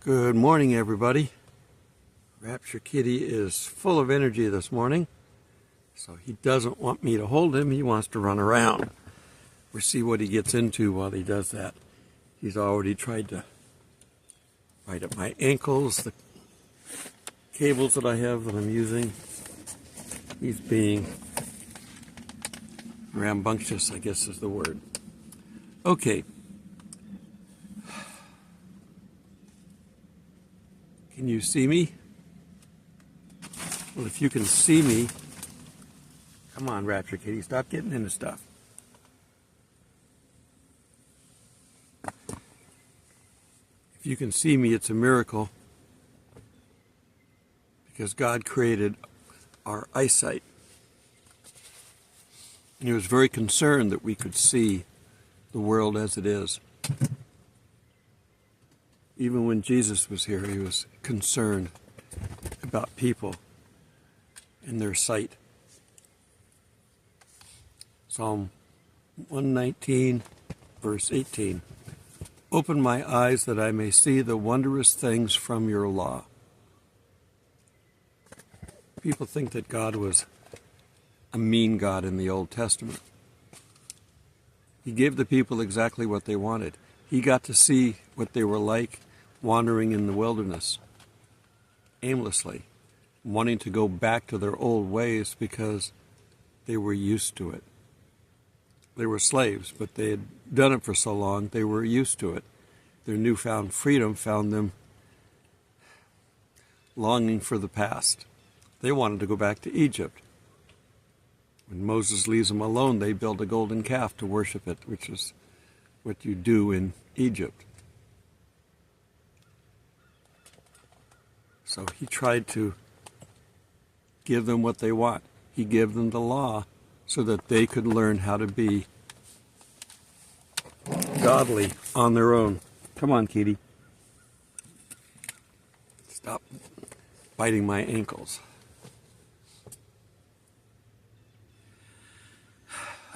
Good morning, everybody. Rapture Kitty is full of energy this morning, so he doesn't want me to hold him. He wants to run around. We'll see what he gets into while he does that. He's already tried to bite at my ankles, the cables that I have that I'm using. He's being rambunctious, I guess is the word. Okay. Can you see me? Well, if you can see me, come on, Rapture Kitty, stop getting into stuff. If you can see me, it's a miracle, because God created our eyesight. And he was very concerned that we could see the world as it is. Even when Jesus was here, he was concerned about people and their sight. Psalm 119, verse 18. Open my eyes that I may see the wondrous things from your law. People think that God was a mean God in the Old Testament. He gave the people exactly what they wanted. He got to see what they were like wandering in the wilderness, aimlessly, wanting to go back to their old ways because they were used to it. They were slaves, but they had done it for so long, they were used to it. Their newfound freedom found them longing for the past. They wanted to go back to Egypt. When Moses leaves them alone, they build a golden calf to worship it, which is what you do in Egypt. So he tried to give them what they want. He gave them the law so that they could learn how to be godly on their own. Come on, Kitty. Stop biting my ankles.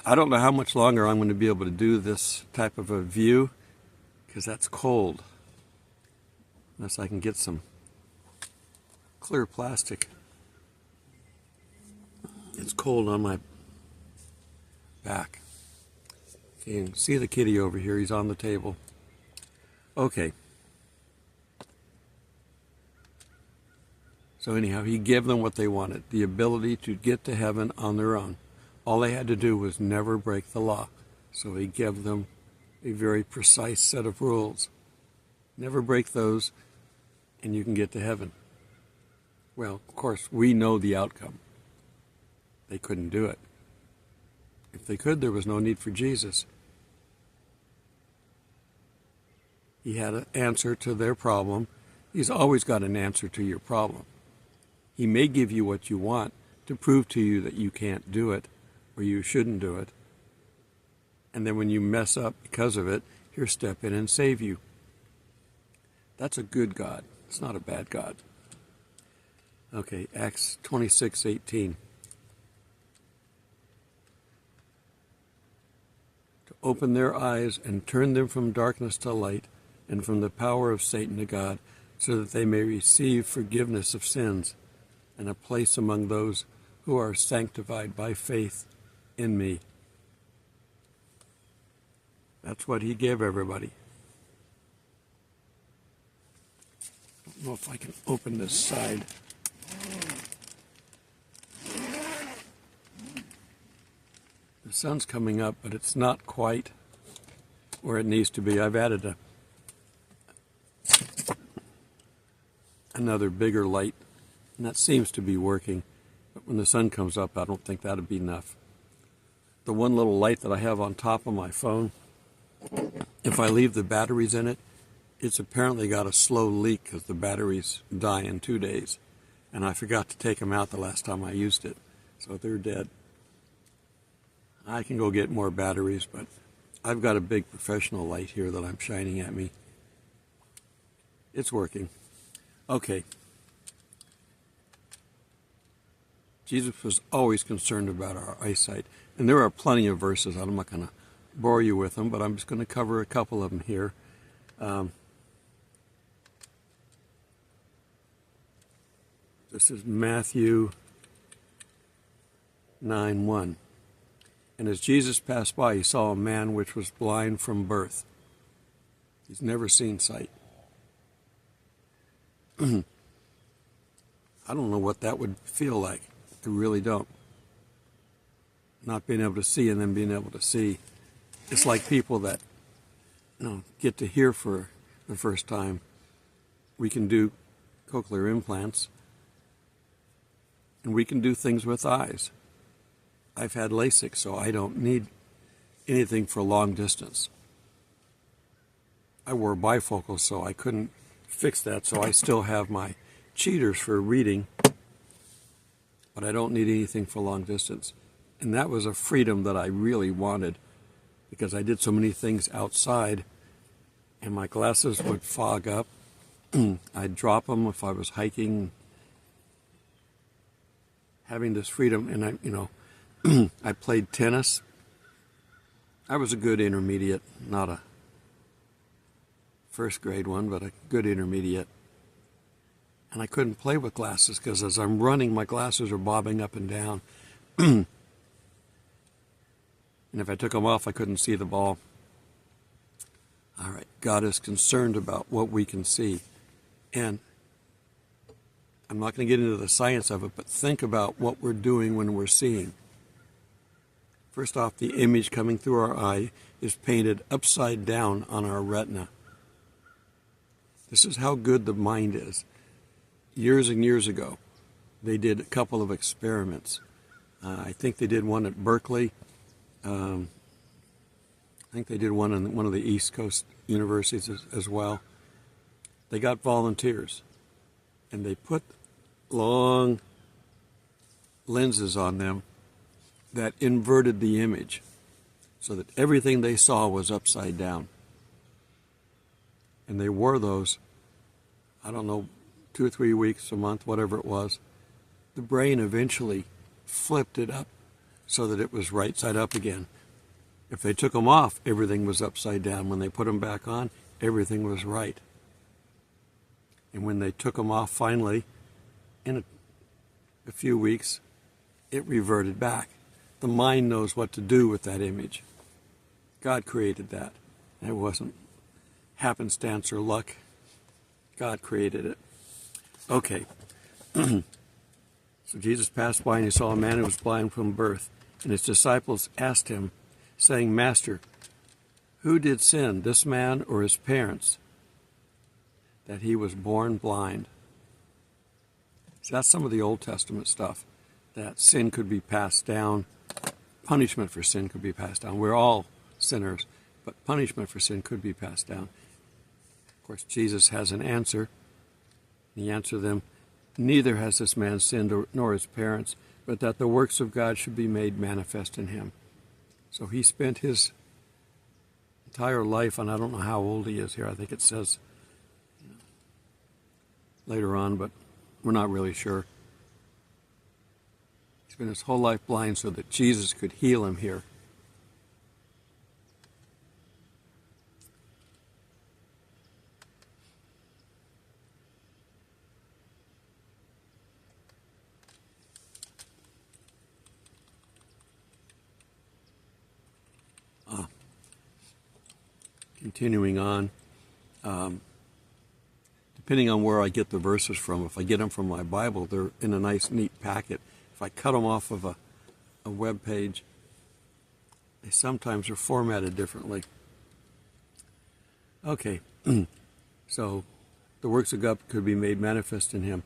I don't know how much longer I'm going to be able to do this type of a view, because that's cold. Unless I can get some clear plastic. It's cold on my back. You can see the kitty over here. He's on the table. Okay. So anyhow, he gave them what they wanted, the ability to get to heaven on their own. All they had to do was never break the law. So he gave them a very precise set of rules. Never break those, and you can get to heaven. Well, of course, we know the outcome. They couldn't do it. If they could, there was no need for Jesus. He had an answer to their problem. He's always got an answer to your problem. He may give you what you want to prove to you that you can't do it or you shouldn't do it. And then when you mess up because of it, he'll step in and save you. That's a good God. It's not a bad God. Okay, Acts 26:18. To open their eyes and turn them from darkness to light and from the power of Satan to God, so that they may receive forgiveness of sins and a place among those who are sanctified by faith in me. That's what he gave everybody. I don't know if I can open this side. The sun's coming up, but it's not quite where it needs to be. I've added another bigger light, and that seems to be working. But when the sun comes up, I don't think that'll be enough. The one little light that I have on top of my phone, if I leave the batteries in it, it's apparently got a slow leak because the batteries die in 2 days. And I forgot to take them out the last time I used it, so they're dead. I can go get more batteries, but I've got a big professional light here that I'm shining at me. It's working. Okay. Jesus was always concerned about our eyesight. And there are plenty of verses. I'm not going to bore you with them, but I'm just going to cover a couple of them here. This is Matthew 9:1. And as Jesus passed by, he saw a man which was blind from birth. He's never seen sight. I don't know what that would feel like. I really don't. Not being able to see and then being able to see. It's like people that get to hear for the first time. We can do cochlear implants, and we can do things with eyes. I've had LASIK, so I don't need anything for long distance. I wore bifocals, so I couldn't fix that, so I still have my cheaters for reading, but I don't need anything for long distance. And that was a freedom that I really wanted, because I did so many things outside, and my glasses would fog up. I'd drop them if I was hiking. Having this freedom, and I played tennis. I was a good intermediate, not a first grade one, but a good intermediate. And I couldn't play with glasses because as I'm running, my glasses are bobbing up and down. And if I took them off, I couldn't see the ball. All right, God is concerned about what we can see. And I'm not going to get into the science of it, but think about what we're doing when we're seeing. First off, the image coming through our eye is painted upside down on our retina. This is how good the mind is. Years and years ago, they did a couple of experiments. I think they did one at Berkeley. I think they did one in one of the East Coast universities as well. They got volunteers, and they put long lenses on them that inverted the image so that everything they saw was upside down. And they wore those, I don't know, 2 or 3 weeks, a month, whatever it was. The brain eventually flipped it up so that it was right side up again. If they took them off, everything was upside down. When they put them back on, everything was right. And when they took them off finally, in a few weeks, it reverted back. The mind knows what to do with that image. God created that. It wasn't happenstance or luck. God created it. Okay. So Jesus passed by and he saw a man who was blind from birth. And his disciples asked him, saying, Master, who did sin, this man or his parents, that he was born blind? So that's some of the Old Testament stuff, that sin could be passed down. Punishment for sin could be passed down. We're all sinners, but punishment for sin could be passed down. Of course, Jesus has an answer. He answered them, neither has this man sinned nor his parents, but that the works of God should be made manifest in him. So he spent his entire life, and I don't know how old he is here. I think it says later on, but we're not really sure. He's been his whole life blind so that Jesus could heal him here. Continuing on, depending on where I get the verses from, if I get them from my Bible, they're in a nice, neat packet. If I cut them off of a web page, they sometimes are formatted differently. Okay, so the works of God could be made manifest in him.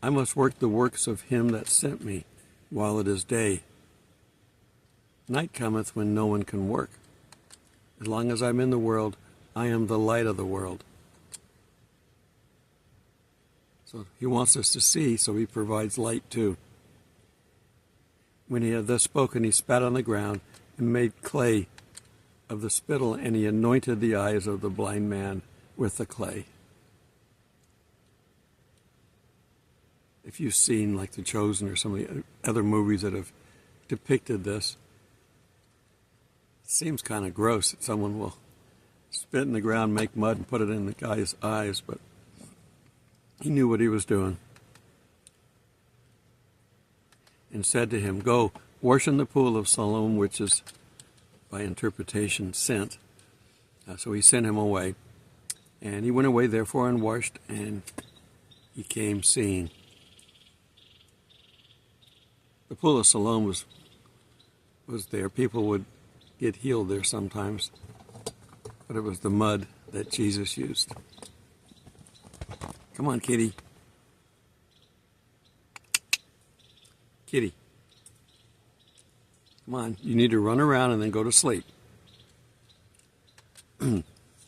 I must work the works of him that sent me while it is day. Night cometh when no one can work. As long as I'm in the world, I am the light of the world. So he wants us to see, so he provides light too. When he had thus spoken, he spat on the ground and made clay of the spittle, and he anointed the eyes of the blind man with the clay. If you've seen like The Chosen or some of the other movies that have depicted this, it seems kind of gross that someone will spit in the ground, make mud, and put it in the guy's eyes, but he knew what he was doing. and said to him, "Go, wash in the pool of Siloam," which is, by interpretation, sent. So he sent him away. And he went away, therefore, and washed, and he came seeing. The pool of Siloam was there. People would get healed there sometimes, but it was the mud that Jesus used. Come on, kitty. Kitty. Come on, you need to run around and then go to sleep.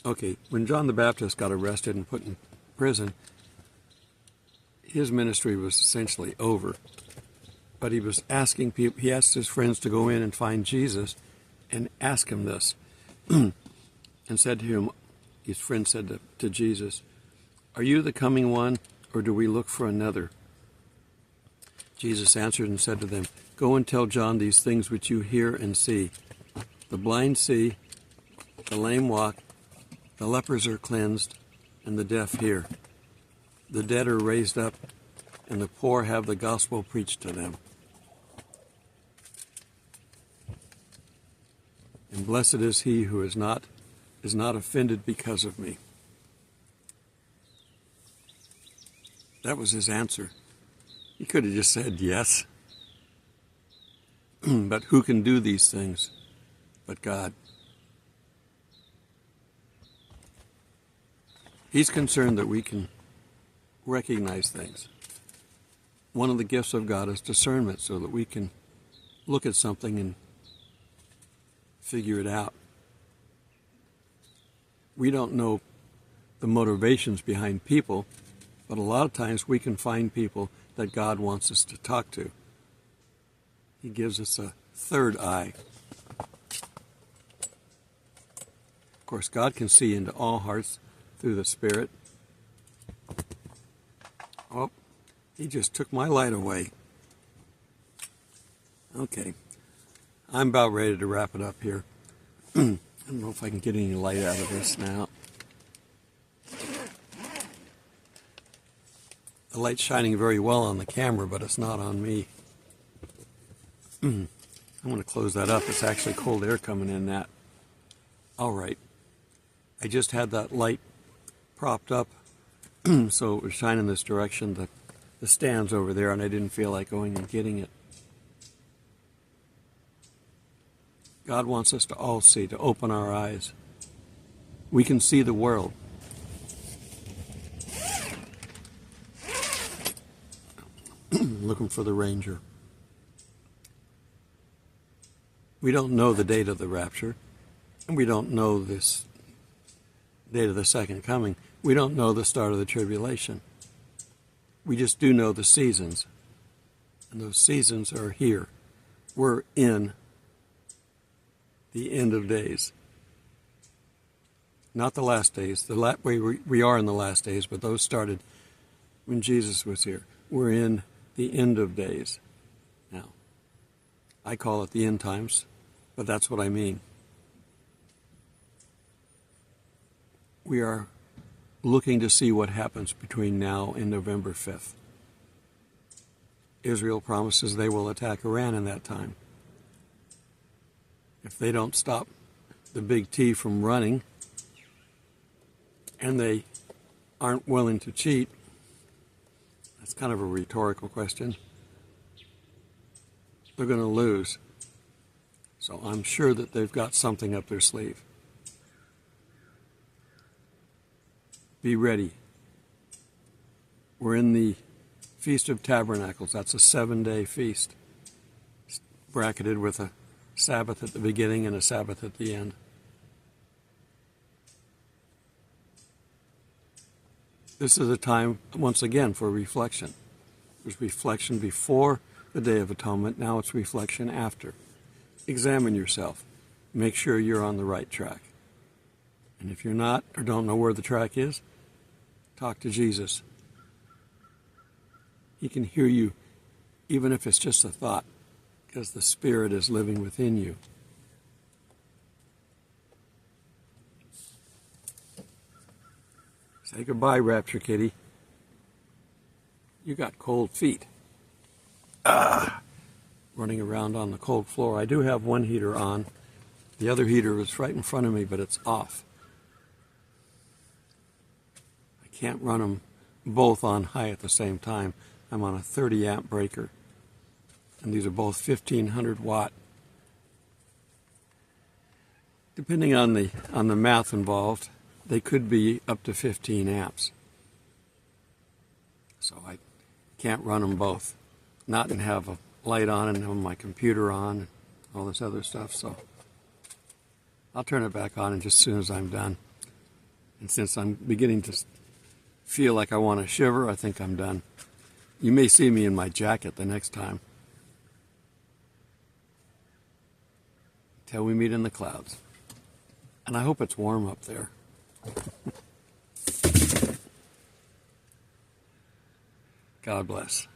Okay, when John the Baptist got arrested and put in prison, his ministry was essentially over. But he was asking people, he asked his friends to go in and find Jesus and ask him this. And said to him, his friend said to Jesus, "Are you the coming one, or do we look for another?" Jesus answered and said to them, "Go and tell John these things which you hear and see. The blind see, the lame walk, the lepers are cleansed, and the deaf hear. The dead are raised up, and the poor have the gospel preached to them. And blessed is he who is not offended because of me." That was his answer. He could have just said yes. But who can do these things but God? He's concerned that we can recognize things. One of the gifts of God is discernment, so that we can look at something and figure it out. We don't know the motivations behind people, but a lot of times we can find people that God wants us to talk to. He gives us a third eye. Of course, God can see into all hearts through the Spirit. Oh, he just took my light away. Okay, I'm about ready to wrap it up here. I don't know if I can get any light out of this now. The light's shining very well on the camera, but it's not on me. I'm going to close that up. It's actually cold air coming in that. All right. I just had that light propped up, so it was shining this direction. The stand's over there, and I didn't feel like going and getting it. God wants us to all see, to open our eyes. We can see the world. Looking for the ranger. We don't know the date of the rapture, and we don't know this date of the second coming. We don't know the start of the tribulation. We just do know the seasons, and those seasons are here. We're in the end of days. Not the last days. We are in the last days, but those started when Jesus was here. We're in the end of days. Now, I call it the end times, but that's what I mean. We are looking to see what happens between now and November 5th. Israel promises they will attack Iran in that time. If they don't stop the big T from running, and they aren't willing to cheat, that's kind of a rhetorical question, they're going to lose. So I'm sure that they've got something up their sleeve. Be ready. We're in the Feast of Tabernacles. That's a 7-day feast, bracketed with a Sabbath at the beginning and a Sabbath at the end. This is a time, once again, for reflection. There's reflection before the Day of Atonement. Now it's reflection after. Examine yourself. Make sure you're on the right track. And if you're not, or don't know where the track is, talk to Jesus. He can hear you, even if it's just a thought, because the Spirit is living within you. Say goodbye, Rapture Kitty. You got cold feet. running around on the cold floor. I do have one heater on. The other heater is right in front of me, but it's off. I can't run them both on high at the same time. I'm on a 30 amp breaker, and these are both 1500 watt. Depending on the math involved, they could be up to 15 amps. So I can't run them both. Not and have a light on and have my computer on and all this other stuff. So I'll turn it back on just as soon as I'm done. And since I'm beginning to feel like I want to shiver, I think I'm done. You may see me in my jacket the next time. Till we meet in the clouds. And I hope it's warm up there. God bless.